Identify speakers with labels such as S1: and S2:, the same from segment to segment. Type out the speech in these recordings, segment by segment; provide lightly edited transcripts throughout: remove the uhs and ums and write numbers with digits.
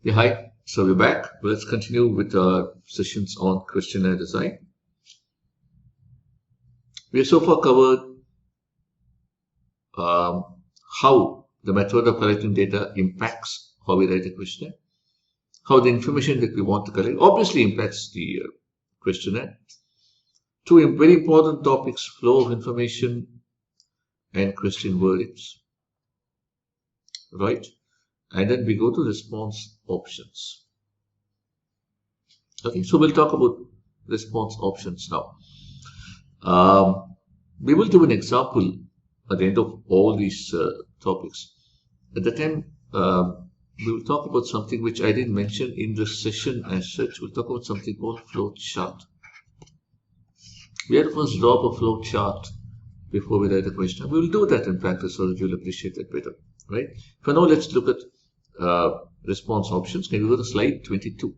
S1: Yeah, hi. So we're back. Let's continue with our sessions on questionnaire design. We have so far covered how the method of collecting data impacts how we write a questionnaire, how the information that we want to collect obviously impacts the questionnaire. Two very important topics: flow of information and question verdicts, right? And then we go to response options. Okay, so we'll talk about response options now. We will do an example at the end of all these topics. At the time, we will talk about something which I didn't mention in this session as such. We'll talk about something called flow chart. We have to first draw up a flow chart before we write a question. We will do that in practice so that you'll appreciate that better, right? For now, let's look at response options. Can you go to slide 22?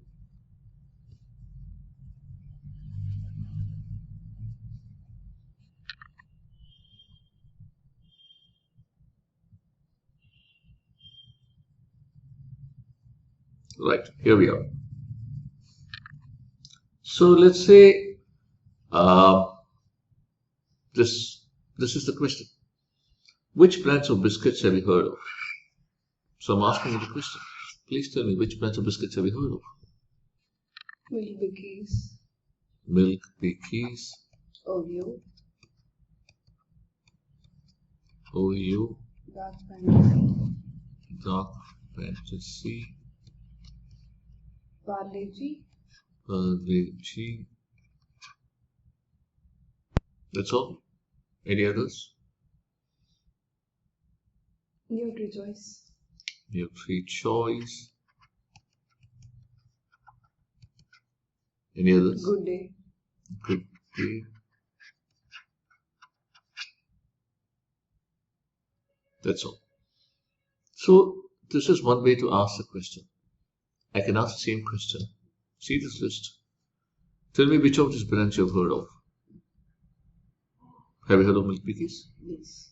S1: Right, here we are. So let's say this is the question. Which brands of biscuits have you heard of? So I'm asking you the question. Please tell me, which brands of biscuits have you heard of?
S2: Milk Bikkies.
S1: Milk Bikkies.
S2: Oreo.
S1: Oreo.
S2: Dark Fantasy.
S1: Dark Fantasy.
S2: Parle-G.
S1: Parle-G. That's all? Any others?
S2: Nutri-Choice.
S1: Nutri-Choice. Any others?
S2: Good Day.
S1: Good Day. That's all. So this is one way to ask the question. I can ask the same question. See this list. Tell me which of these brands you have heard of. Have you heard of Milk Bikkies?
S2: Yes.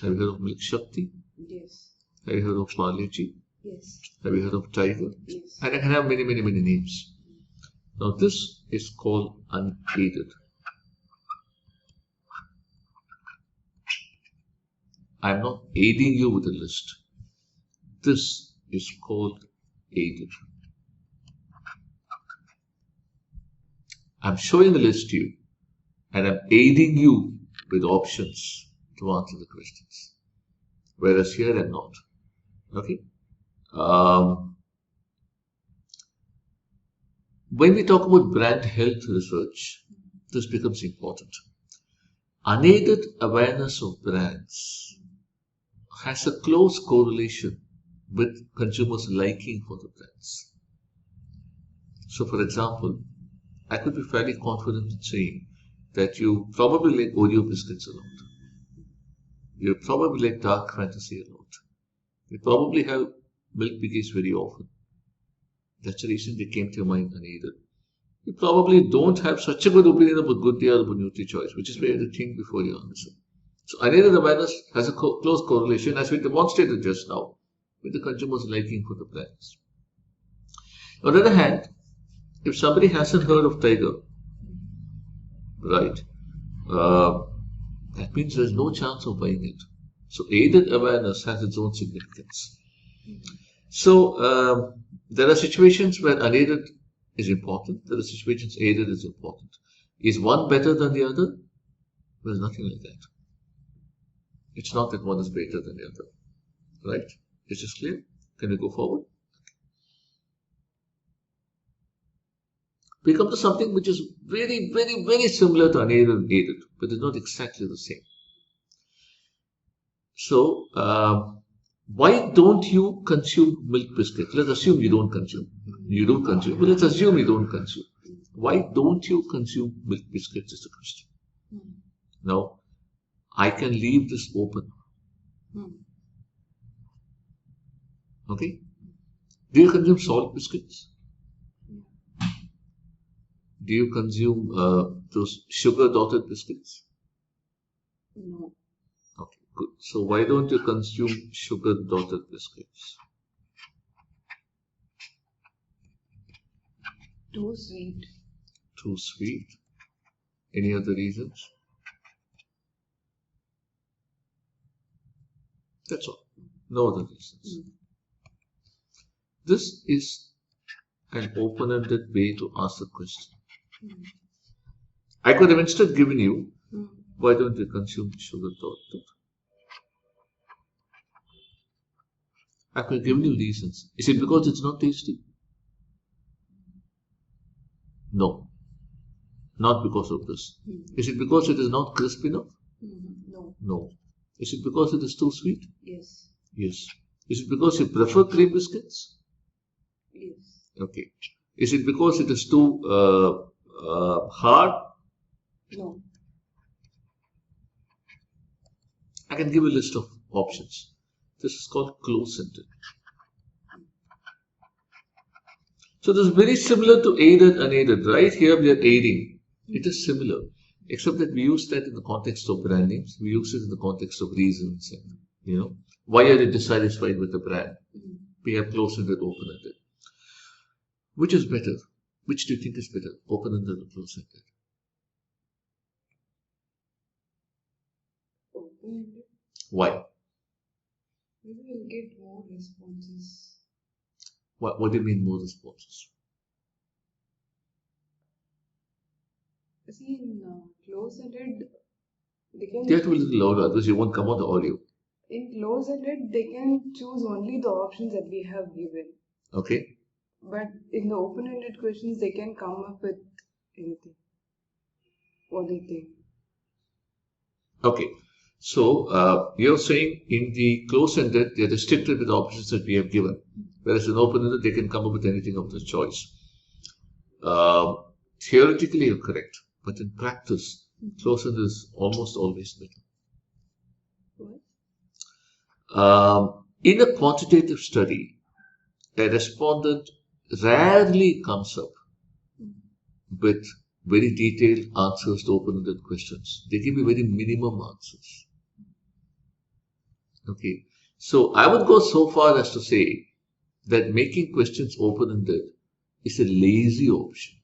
S1: Have you heard of Milk Shakti?
S2: Yes.
S1: Have you heard of Parle-G?
S2: Yes.
S1: Have you heard of Tiger?
S2: Yes.
S1: And I can have many names. Now this is called unaided. I am not aiding you with a list. This is called aided. I'm showing a list to you and I'm aiding you with options to answer the questions. Whereas here I'm not. Okay? When we talk about brand health research, this becomes important. Unaided awareness of brands has a close correlation with consumers' liking for the brands. So, for example, I could be fairly confident in saying that you probably like Oreo biscuits a lot. You probably like Dark Fantasy a lot. You probably have Milk Bikkies very often. That's the reason they came to your mind unaided. You probably don't have such a good opinion about Good Day or about Nutri-Choice, which is where you think before you answer. So unaided awareness has a close correlation, as we demonstrated just now, with the consumer's liking for the brands. On the other hand, if somebody hasn't heard of Tiger, right, that means there's no chance of buying it. So aided awareness has its own significance. So there are situations where unaided is important. There are situations aided is important. Is one better than the other? There's nothing like that. It's not that one is better than the other. Right? Is this clear? Can we go forward? We come to something which is very similar to unaided and aided, but it's not exactly the same. So, why don't you consume milk biscuits? Let's assume you don't consume. You don't consume, but let's assume you don't consume. Why don't you consume milk biscuits is the question. Now, I can leave this open. Okay? Do you consume salt biscuits? Do you consume those sugar-dotted biscuits?
S2: No.
S1: Okay, good. So why don't you consume sugar-dotted biscuits?
S2: Too sweet.
S1: Too sweet. Any other reasons? That's all. No other reasons. This is an open-ended way to ask the question. I could have instead given you, why don't you consume sugar too? I could have given you reasons. Is it because it's not tasty? No. Not because of this. Is it because it is not crisp enough?
S2: No.
S1: No. Is it because it is too sweet?
S2: Yes.
S1: Yes. Is it because you prefer cream biscuits?
S2: Yes.
S1: Okay. Is it because it is too hard?
S2: No.
S1: I can give you a list of options. This is called close-ended. So this is very similar to aided, unaided. Right here we are aiding. It is similar, except that we use that in the context of brand names. We use it in the context of reasons. And, why are you dissatisfied with the brand? We have close-ended, open-ended. Which is better? Which do you think is better? Open-ended or close-ended?
S2: Open-ended.
S1: Why?
S2: Maybe we'll get more responses.
S1: What do you mean more responses?
S2: See, in close-ended, they can.
S1: You have to be a little louder, otherwise you won't come on the audio.
S2: In close-ended, they can choose only the options that we have given.
S1: Okay.
S2: But in the open-ended questions, they can come up with anything. What do you think?
S1: Okay. So you're saying in the close-ended, they're restricted with the options that we have given. Whereas in open-ended, they can come up with anything of their choice. Theoretically, you're correct. But in practice, close-ended is almost always better.
S2: What?
S1: In a quantitative study, a respondent rarely comes up with very detailed answers to open-ended questions. They give you very minimum answers. Okay. So I would go so far as to say that making questions open-ended is a lazy option.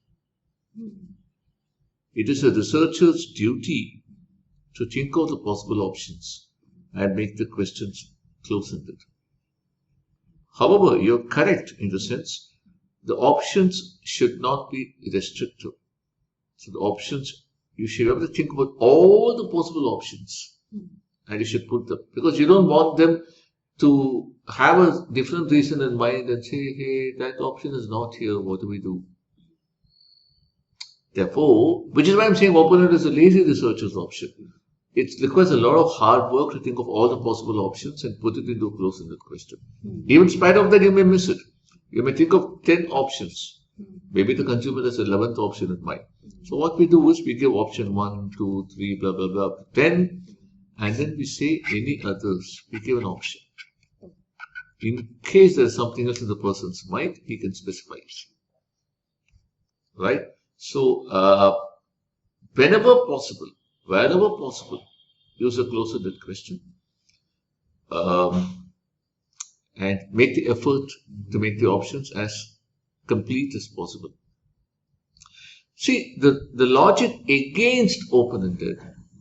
S1: It is a researcher's duty to think of the possible options and make the questions close-ended. However, you're correct in the sense the options should not be restrictive. So the options, you should have to think about all the possible options and you should put them, because you don't want them to have a different reason in mind and say, hey, that option is not here, what do we do? Therefore, which is why I'm saying open-ended is a lazy researcher's option. It requires a lot of hard work to think of all the possible options and put it into a close-ended question. Even in spite of that, you may miss it. You may think of 10 options. Maybe the consumer has 11th option in mind. So what we do is we give option 1, 2, 3, blah, blah, blah, 10, and then we say any others. We give an option. In case there's something else in the person's mind, he can specify it. Right? So, whenever possible, use a close-ended question and make the effort to make the options as complete as possible. See, the logic against open-ended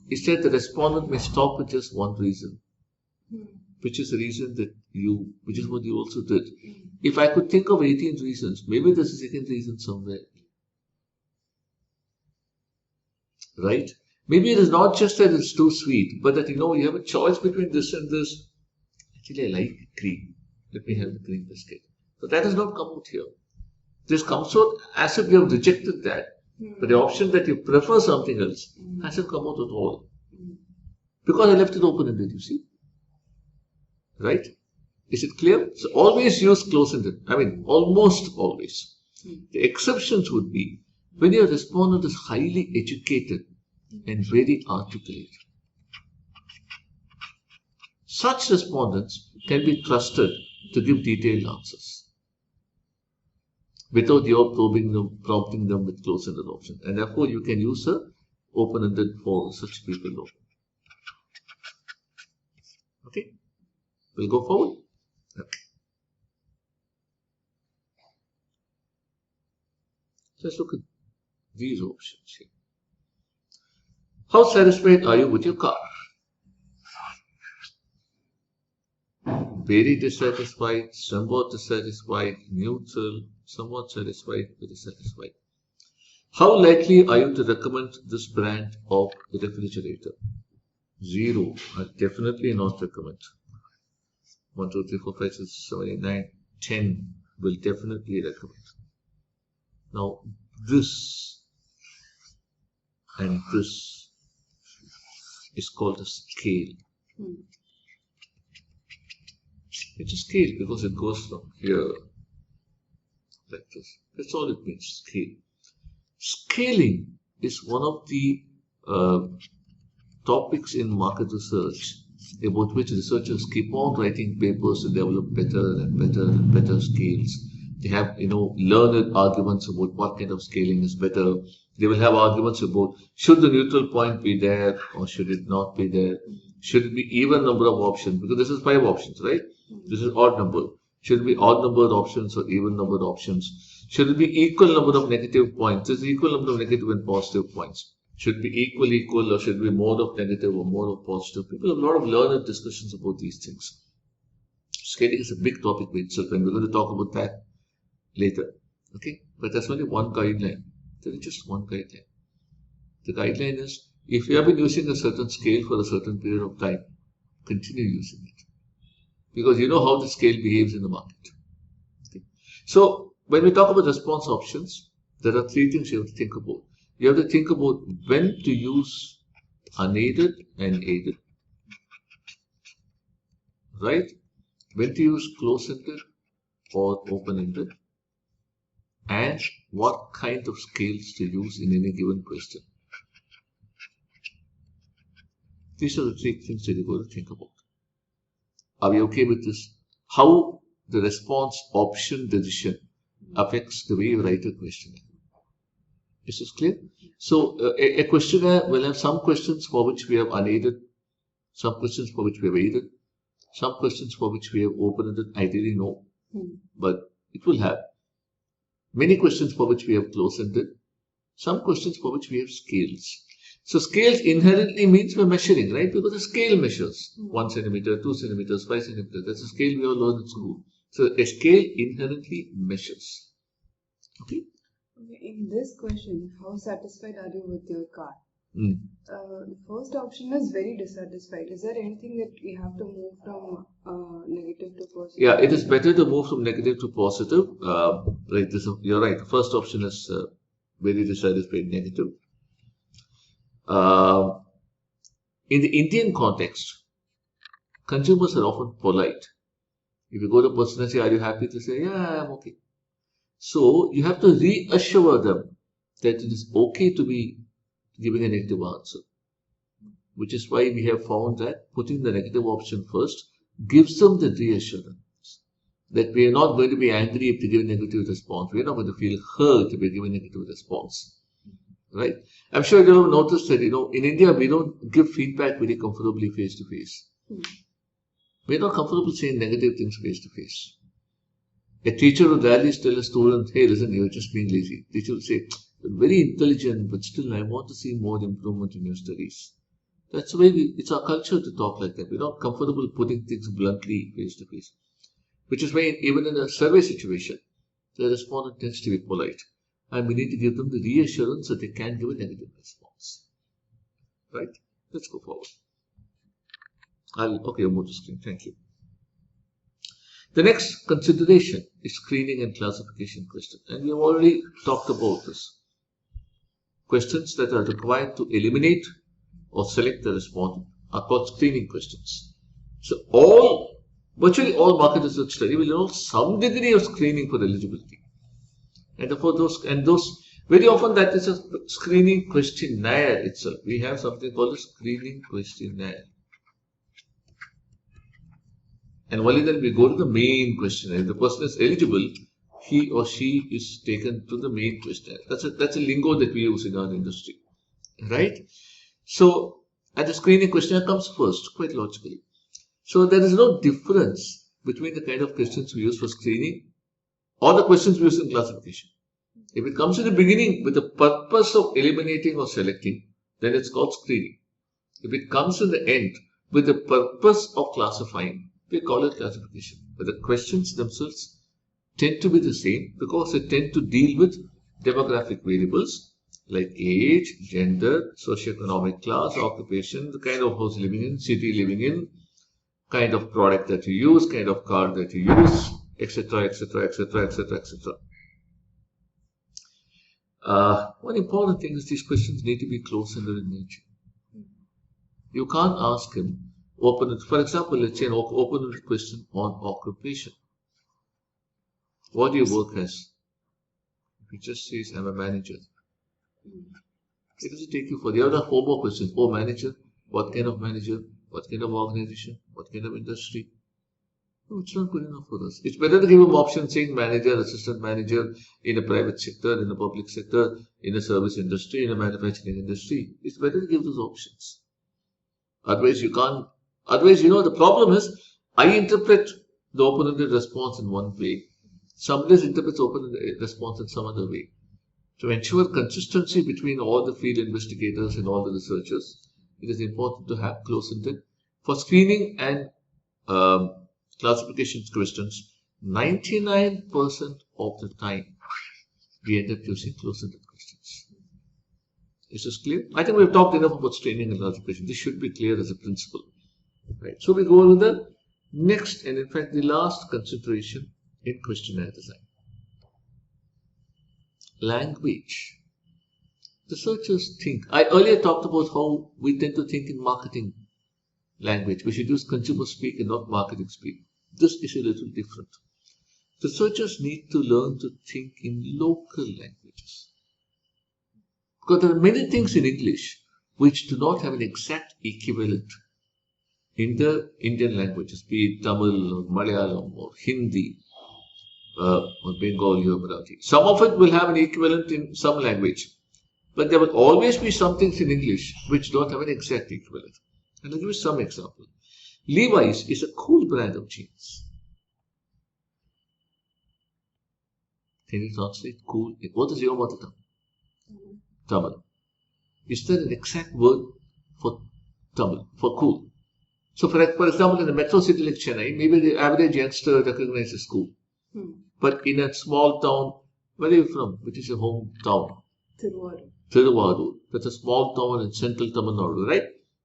S1: is that the respondent may stop with just one reason, which is the reason that which is what you also did. If I could think of 18 reasons, maybe there's a second reason somewhere. Right? Maybe it is not just that it's too sweet, but that you have a choice between this and this. Actually, I like cream. Let me have the cream biscuit. So that has not come out here. This comes out as if you have rejected that. But the option that you prefer something else hasn't come out at all. Because I left it open-ended, you see. Right? Is it clear? So always use close-ended. I mean, almost always. The exceptions would be when your respondent is highly educated and very articulate. Such respondents can be trusted to give detailed answers without your prompting them with close-ended option. And therefore, you can use a open-ended for such people. Okay? We'll go forward. Okay. Let's look at these options here. How satisfied are you with your car? Very dissatisfied, somewhat dissatisfied, neutral, somewhat satisfied, very satisfied. How likely are you to recommend this brand of refrigerator? 0. I definitely not recommend. 1, 2, 3, 4, 5, 6, 7, 8, 9, 10 will definitely recommend. Now, this and this is called a scale. It's a scale because it goes from here like this. That's all it means, scale. Scaling is one of the topics in market research about which researchers keep on writing papers to develop better and better and better scales. They have, learned arguments about what kind of scaling is better. They will have arguments about should the neutral point be there or should it not be there? Should it be even number of options? Because this is 5 options, right? This is odd number. Should it be odd number of options or even number of options? Should it be equal number of negative points? This is equal number of negative and positive points. Should it be equal, or should it be more of negative or more of positive? People have a lot of learned discussions about these things. Scaling is a big topic by itself, and we're going to talk about that later. Okay, but that's only one guideline. There is just one guideline. The guideline is if you have been using a certain scale for a certain period of time, continue using it. Because you know how the scale behaves in the market. Okay. So, when we talk about response options, there are 3 things you have to think about. You have to think about when to use unaided and aided, right? When to use close-ended or open-ended, and what kind of scales to use in any given question. These are the 3 things that you're going to think about. Are we okay with this? How the response option decision affects the way you write a questionnaire. Is this clear? So a questionnaire will have some questions for which we have unaided, some questions for which we have aided, some questions for which we have open-ended. Ideally, no, but it will have many questions for which we have close-ended, some questions for which we have scales. So scales inherently means we're measuring, right? Because the scale measures 1 centimeter, 2 centimeters, 5 centimeters. That's a scale we all learn in school. So a scale inherently measures. Okay.
S2: In this question, how satisfied are you with your car? The first option is very dissatisfied. Is there anything that we have to move from negative to positive?
S1: Yeah, it is better to move from negative to positive. Right, you're right. The first option is very dissatisfied, negative. In the Indian context, consumers are often polite. If you go to a person and say, are you happy? To say, yeah, I'm okay. So you have to reassure them that it is okay to be giving a negative answer, which is why we have found that putting the negative option first gives them the reassurance that we are not going to be angry if they give a negative response. We are not going to feel hurt if we give a negative response, right? I'm sure you have noticed that, in India, we don't give feedback very comfortably face to face. We're not comfortable saying negative things face to face. A teacher would rarely tell a student, hey, listen, you're just being lazy. Teacher would say, you're very intelligent, but still I want to see more improvement in your studies. That's the way it's our culture to talk like that. We're not comfortable putting things bluntly face to face. Which is why even in a survey situation, the respondent tends to be polite. And we need to give them the reassurance that they can give a negative response. Right? Let's go forward. Okay, I'll move to screen. Thank you. The next consideration is screening and classification questions. And we have already talked about this. Questions that are required to eliminate or select the respondent are called screening questions. So virtually all market research study will involve some degree of screening for eligibility. And therefore those very often that is a screening questionnaire itself. We have something called a screening questionnaire. And only then we go to the main questionnaire. If the person is eligible, he or she is taken to the main questionnaire. That's a lingo that we use in our industry, right? So, and the screening questionnaire comes first, quite logically. So there is no difference between the kind of questions we use for screening or the questions we use in classification. If it comes in the beginning with the purpose of eliminating or selecting, then it's called screening. If it comes in the end with the purpose of classifying, we call it classification. But the questions themselves tend to be the same because they tend to deal with demographic variables like age, gender, socioeconomic class, occupation, the kind of house living in, city living in, kind of product that you use, kind of car that you use, etc., etc., etc., etc., etc. One important thing is these questions need to be close-ended in nature. You can't ask him, for example, let's say an open-ended question on occupation. What do you work as? If he just says, I'm a manager. It doesn't take you for the other 4 more questions. Oh, manager, what kind of manager? What kind of organization? What kind of industry? No, it's not good enough for us. It's better to give him options saying manager, assistant manager in a private sector, in a public sector, in a service industry, in a manufacturing industry. It's better to give those options. Otherwise, you can't. Otherwise, the problem is I interpret the open-ended response in one way. Somebody else interprets open-ended response in some other way. To ensure consistency between all the field investigators and all the researchers, it is important to have close-ended. For screening and classification questions, 99% of the time, we end up using close-ended questions. Is this clear? I think we've talked enough about screening and classification. This should be clear as a principle. Right. So we go on to the next and in fact the last consideration in questionnaire design. Language. Researchers think. I earlier talked about how we tend to think in marketing language. We should use consumer speak and not marketing speak. This is a little different. Researchers need to learn to think in local languages. Because there are many things in English which do not have an exact equivalent in the Indian languages, be it Tamil or Malayalam or Hindi or Bengali or Marathi. Some of it will have an equivalent in some language. But there will always be some things in English which don't have an exact equivalent. And I'll give you some example. Levi's is a cool brand of jeans. Can you translate cool? What is your mother tongue? Tamil. Is there an exact word for Tamil, for cool? So for example, in a metro city like Chennai, maybe the average youngster recognizes cool. But in a small town, where are you from? Which is your hometown?
S2: Thiruvarur.
S1: Thiruvarur. That's a small town in central Tamil Nadu, right?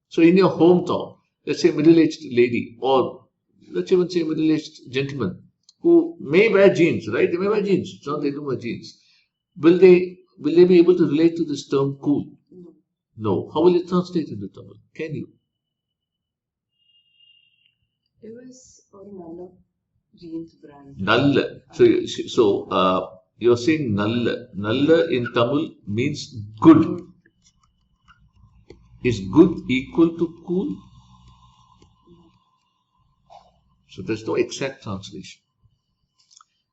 S1: So in your hometown, let's say a middle-aged lady or let's even say a middle-aged gentleman who may wear jeans, right? They may wear jeans. It's not they do wear jeans. Will they be able to relate to this term cool? No. How will it translate into Tamil? Can you?
S2: It was Nalla jeans brand.
S1: Nalla. So you're saying Nalla. Nalla in Tamil means good. Is good equal to cool? So there's no exact translation.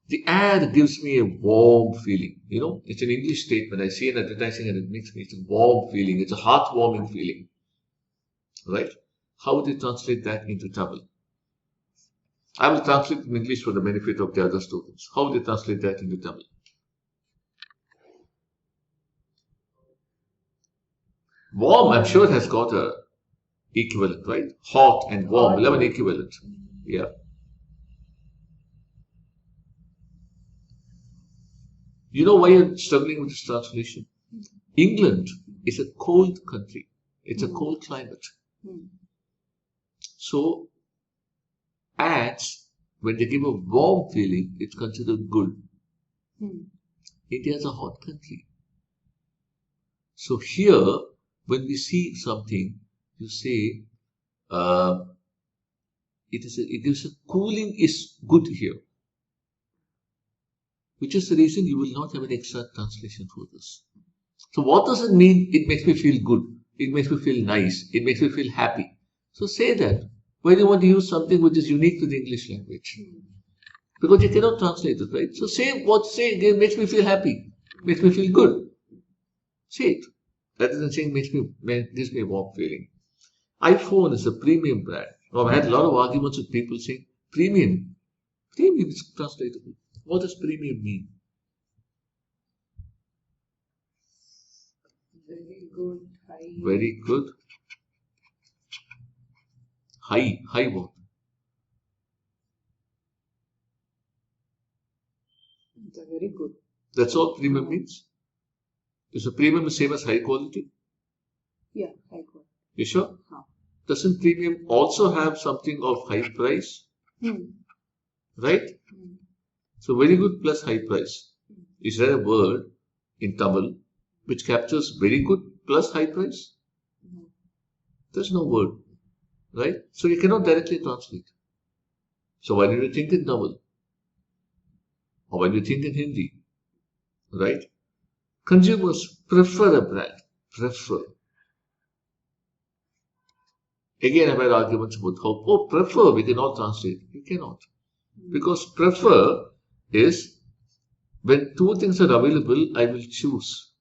S1: The ad gives me a warm feeling. It's an English statement. I see an advertising and it makes me, it's a warm feeling. It's a heartwarming feeling. Right? How would you translate that into Tamil? I will translate it in English for the benefit of the other students. How would you translate that into Tamil? Warm, I'm sure it has got a equivalent, right? Hot and warm will have an equivalent. Yeah. You know why you're struggling with this translation? England is a cold country. It's a cold climate. So, ads, when they give a warm feeling, it's considered good. India is a hot country. So here, when we see something, you say, it gives a cooling is good here. Which is the reason you will not have an exact translation for this. So what does it mean? It makes me feel good. It makes me feel nice. It makes me feel happy. So say that. Why do you want to use something which is unique to the English language? Because you cannot translate it, right? So say it makes me feel happy. Makes me feel good. Say it. Rather than saying gives me a warm feeling. iPhone is a premium brand. Now, I've had a lot of arguments with people saying premium. Premium is translatable. What does premium mean?
S2: Very good. High.
S1: Very good. High what?
S2: It's a very good.
S1: That's all premium means? Is a premium the same as high quality?
S2: Yeah, high quality.
S1: You sure? Doesn't premium also have something of high price? Right? So very good plus high price. Is there a word in Tamil which captures very good plus high price? There's no word. Right? So you cannot directly translate. So when you think in Tamil or when you think in Hindi, right? Consumers prefer a brand. Prefer. Again, I've had arguments about how, prefer, we cannot translate. You cannot. Because prefer is when two things are available, I will choose,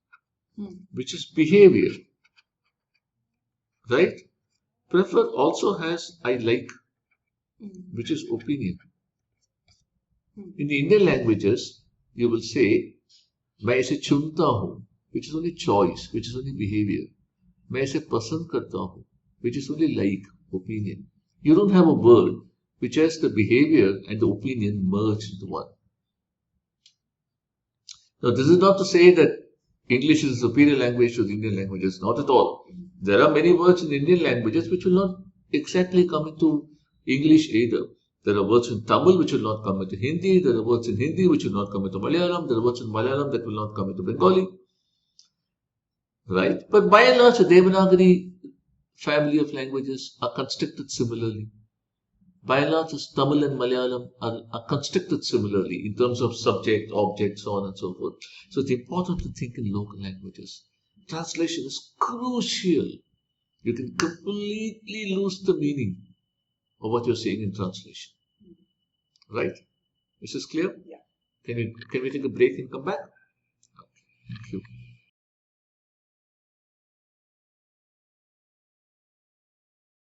S1: which is behavior. Right? Prefer also has I like, which is opinion. In the Indian languages, you will say, मैं इसे चुनता हूँ, which is only choice, which is only behavior. मैं इसे पसंद करता हूँ, which is only like, opinion. You don't have a word which has the behavior and the opinion merged into one. Now, this is not to say that English is a superior language to the Indian languages, not at all. There are many words in Indian languages which will not exactly come into English either. There are words in Tamil which will not come into Hindi. There are words in Hindi which will not come into Malayalam. There are words in Malayalam that will not come into Bengali. Right? But by and large, the Devanagari family of languages are constructed similarly. By and large, Tamil and Malayalam are constructed similarly in terms of subject, object, so on and so forth. So it's important to think in local languages. Translation is crucial. You can completely lose the meaning of what you're saying in translation. Right? Is this clear?
S2: Yeah.
S1: Can we take a break and come back?